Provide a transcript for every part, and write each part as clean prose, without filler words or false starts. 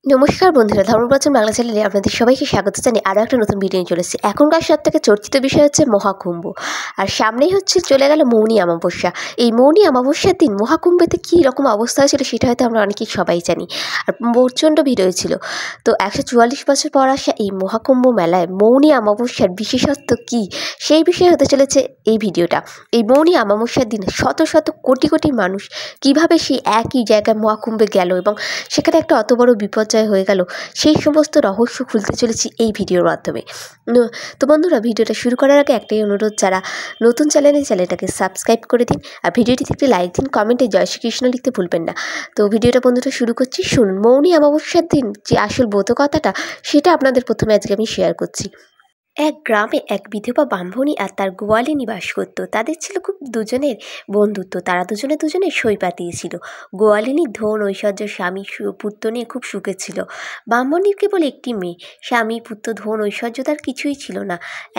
নমস্কার বন্ধুরা, ধর্মপ্রচার বাংলা চ্যানেলে আপনাদের সবাইকে স্বাগত জানিয়ে আরও একটা নতুন ভিডিও নিয়ে চলেছে। এখনকার সবথেকে চর্চিত বিষয় হচ্ছে মহাকুম্ভ। আর সামনেই চলে গেল মৌনী অমাবস্যা। এই মৌনী অমাবস্যার দিন মহাকুম্ভেতে কী রকম অবস্থা হয়েছিল সেটা হয়তো আমরা অনেকেই সবাই জানি। আর প্রচণ্ড ভিড় হয়েছিল। তো 144 বছর পর আসা এই মহাকুম্ভ মেলায় মৌনী অমাবস্যার বিশেষত্ব কী সেই বিষয়ে হতে চলেছে এই ভিডিওটা। এই মৌনী অমাবস্যার দিন শত শত কোটি কোটি মানুষ কীভাবে সেই একই জায়গায় মহাকুম্ভে গেল এবং সেখানে একটা অত বড় বিপর্যয় হয়ে গেল, সেই সমস্ত রহস্য খুলতে চলেছি এই ভিডিওর মাধ্যমে। তো বন্ধুরা, ভিডিওটা শুরু করার আগে একটাই অনুরোধ, যারা নতুন চ্যানেলটাকে সাবস্ক্রাইব করে দিন আর ভিডিওটিতে একটি লাইক দিন, কমেন্টে জয় শ্রীকৃষ্ণ লিখতে ভুলবেন না। তো ভিডিওটা বন্ধুরা শুরু করছি, শুনুন। মৌনী অমাবস্যার দিন যে আসল ব্রত কথাটা সেটা আপনাদের প্রথমে আজকে আমি শেয়ার করছি। এক গ্রামে এক বিধবা ব্রাহ্মণী আর তার গোয়ালিনী বাস করত। তাদের ছিল খুব দুজনের বন্ধুত্ব। তারা দুজনে সই পাতিয়েছিল। গোয়ালিনী ধন ঐশ্বর্য স্বামী পুত্র নিয়ে খুব সুখে ছিল। ব্রাহ্মণীর কেবল একটি মেয়ে। স্বামী পুত্র ধন ঐশ্বর্য তার কিছুই ছিল না।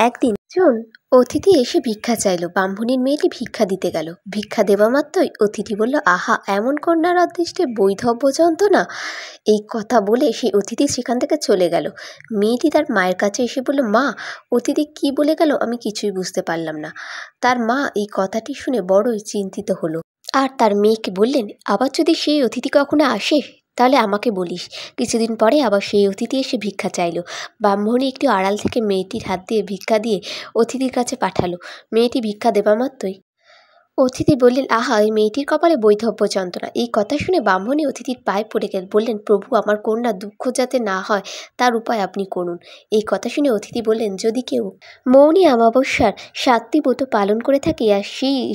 একদিন একজন অতিথি এসে ভিক্ষা চাইল। ব্রাহ্মণীর মেয়েটি ভিক্ষা দিতে গেল। ভিক্ষা দেওয়া মাত্রই অতিথি বলল, আহা, এমন কন্যার অদৃষ্টে বৈধব্য যন্ত্রণা। এই কথা বলে সেই অতিথি সেখান থেকে চলে গেল। মেয়েটি তার মায়ের কাছে এসে বলল, মা, অতিথি কি বলে গেল আমি কিছুই বুঝতে পারলাম না। তার মা এই কথাটি শুনে বড়ই চিন্তিত হলো আর তার মেয়েকে বললেন, আবার যদি সেই অতিথি কখনো আসে তাহলে আমাকে বলিস। কিছুদিন পরে আবার সেই অতিথি এসে ভিক্ষা চাইল। ব্রাহ্মণী একটু আড়াল থেকে মেয়েটির হাত দিয়ে ভিক্ষা দিয়ে অতিথির কাছে পাঠালো। মেয়েটি ভিক্ষা দেওয়া মাত্রই অতিথি বললেন, আহা, এই মেয়েটির কপালে বৈধব্য যন্ত্রণা। এই কথা শুনে ব্রাহ্মণী অতিথির পায়ে পড়ে গেলেন। বললেন, প্রভু, আমার কন্যা দুঃখ যাতে না হয় তার উপায় আপনি করুন। এই কথা শুনে অতিথি বললেন, যদি কেউ মৌনী অমাবস্যার 7টি ব্রত পালন করে থাকে আর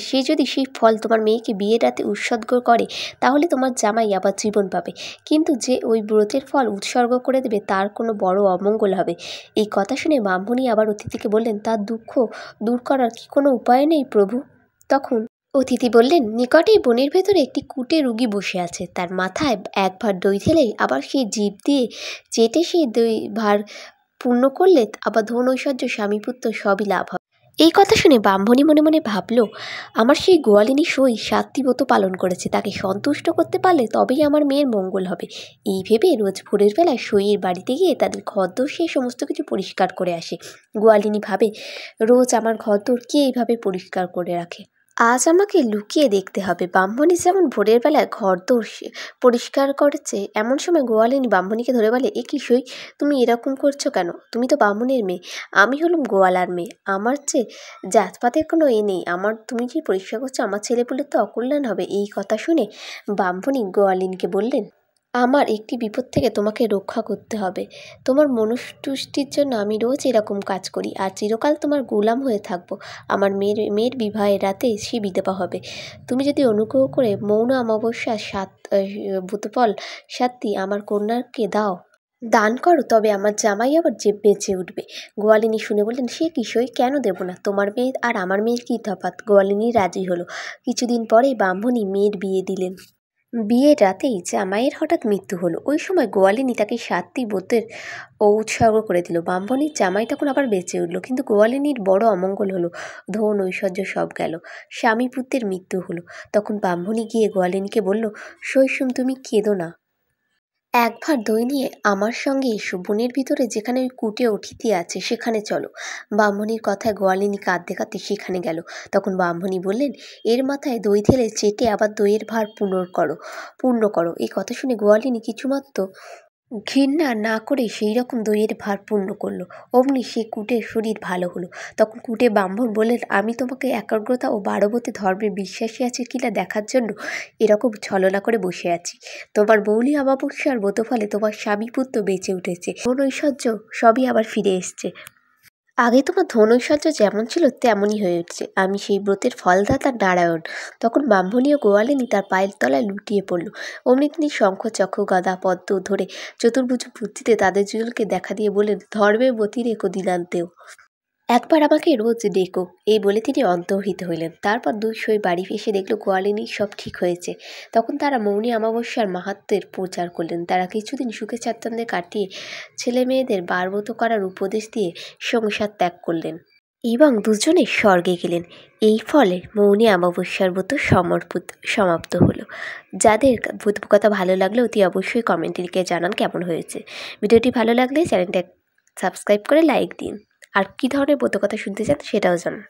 সে যদি সেই ফল তোমার মেয়েকে বিয়ের রাতে উৎসর্গ করে, তাহলে তোমার জামাই আবার জীবন পাবে। কিন্তু যে ওই ব্রতের ফল উৎসর্গ করে দেবে তার কোনো বড় অমঙ্গল হবে। এই কথা শুনে ব্রাহ্মণী আবার অতিথিকে বললেন, তার দুঃখ দূর করার কি কোনো উপায় নেই প্রভু? তখন অতিথি বললেন, নিকটেই বনের ভেতরে একটি কুটে রুগী বসে আছে। তার মাথায় এক ভার দই ঢেলে আবার সেই জিভ দিয়ে চেটে সেই দই ভার পূর্ণ করলে আবার ধন ঐশ্বর্য স্বামী পুত্র সবই লাভ হয়। এই কথা শুনে ব্রাহ্মণী মনে মনে ভাবল, আমার সেই গোয়ালিনী সই 7টি ব্রত পালন করেছে, তাকে সন্তুষ্ট করতে পারলে তবেই আমার মেয়ের মঙ্গল হবে। এই ভেবে রোজ ভোরের বেলায় সইয়ের বাড়িতে গিয়ে তাদের ঘরদোর সেই সমস্ত কিছু পরিষ্কার করে আসে। গোয়ালিনী ভাবে, রোজ আমার ঘরদোর কে এইভাবে পরিষ্কার করে রাখে? আজ আমাকে লুকিয়ে দেখতে হবে। ব্রাহ্মণী যেমন ভোরের বেলায় ঘরদোর পরিষ্কার করেছে, এমন সময় গোয়ালিনী ব্রাহ্মণীকে ধরে বলে, এ কি সই, তুমি এরকম করছো কেন? তুমি তো ব্রাহ্মণের মেয়ে, আমি হলাম গোয়ালার মেয়ে। আমার চেয়ে জাতপাতের কোনো নেই। তুমি যে পরিষ্কার করছো আমার ছেলে বলে তো অকল্যাণ হবে। এই কথা শুনে ব্রাহ্মণী গোয়ালিনীকে বললেন, আমার একটি বিপদ থেকে তোমাকে রক্ষা করতে হবে। তোমার মনস্তুষ্টির জন্য আমি রোজ এরকম কাজ করি আর চিরকাল তোমার গোলাম হয়ে থাকবো। আমার মেয়ের বিবাহের রাতে সে বিধবা হবে। তুমি যদি অনুগ্রহ করে মৌন অমাবস্যা ভূতফল 7টি আমার কন্যাকে দান করো, তবে আমার জামাই আবার যে বেঁচে উঠবে। গোয়ালিনী শুনে বললেন, সে কিসই, কেন দেব না? তোমার মেয়ে আর আমার মেয়ের কী তফাৎ? গোয়ালিনী রাজি হলো। কিছুদিন পরেই ব্রাহ্মণী মেয়ের বিয়ে দিলেন। বিয়ের রাতেই জামাইয়ের হঠাৎ মৃত্যু হলো। ওই সময় গোয়ালিনী তাকে 7টি ব্রতের উৎসর্গ করে দিল। ব্রাহ্মণীর জামাই তখন আবার বেঁচে উঠল, কিন্তু গোয়ালিনীর বড় অমঙ্গল হলো। ধন ঐশ্বর্য সব গেল। স্বামী পুত্রের মৃত্যু হলো। তখন ব্রাহ্মণী গিয়ে গোয়ালিনীকে বলল, শৈশুম, তুমি কেঁদো না। এক ভার দই নিয়ে আমার সঙ্গে এসো। বনের ভিতরে যেখানে ওই কুটে অতিথি আছে সেখানে চলো। ব্রাহ্মণীর কথায় গোয়ালিনী কাঁদতে কাঁদতে সেখানে গেল। তখন ব্রাহ্মণী বললেন, এর মাথায় দই ঢেলে চেটে আবার দইয়ের ভার পূর্ণ করো। এই কথা শুনে গোয়ালিনী কিছুমাত্র ঘৃণা না করে সেই রকম দইয়ের ভার পূর্ণ করলো। অমনি সে কুটের শরীর ভালো হলো। তখন কুটে ব্রাহ্মণ বললেন, আমি তোমাকে একাগ্রতা ও বারবতী ধর্মে বিশ্বাসী আছে কিনা দেখার জন্য এরকম ছলনা করে বসে আছি। তোমার মৌনী অমাবস্যার ব্রত ফলে তোমার স্বামী পুত্র বেঁচে উঠেছে, ধন ঐশ্বর্য সবই আবার ফিরে এসছে। আগে তোমার ধন ঐশ্বর্য যেমন ছিল তেমনই হয়ে উঠছে। আমি সেই ব্রতের ফলদাতা নারায়ণ। তখন ব্রাহ্মণী ও গোয়ালিনী তার পায়ের তলায় লুটিয়ে পড়ল। অমনি তিনি শঙ্খ চক্র গদা পদ্ম ধরে চতুর্ভুজ মূর্তিতে তাদের দুজনকে দেখা দিয়ে বললেন, ধর্মের গতি রেখো দিনান্তেও, একবার আমাকে রোজ ডেকো। এই বলে তিনি অন্তর্হিত হইলেন। তারপর দুই সই বাড়ি এসে দেখল গোয়ালিনী সব ঠিক হয়েছে। তখন তারা মৌনী অমাবস্যার মাহাত্ম্যের প্রচার করলেন। তারা কিছুদিন সুখে স্বাচ্ছন্দ্যে কাটিয়ে ছেলে মেয়েদের বারব্রত করার উপদেশ দিয়ে সংসার ত্যাগ করলেন। এবং দুজনে স্বর্গে গেলেন। এই ফলে মৌনী অমাবস্যার ব্রত সমাপ্ত হলো। যাদের কথা ভালো লাগলে অতি অবশ্যই কমেন্টে লিখে জানান কেমন হয়েছে। ভিডিওটি ভালো লাগলে চ্যানেলটা সাবস্ক্রাইব করে লাইক দিন। আর কী ধরনের ব্রত কথা শুনতে চান সেটাও জানান।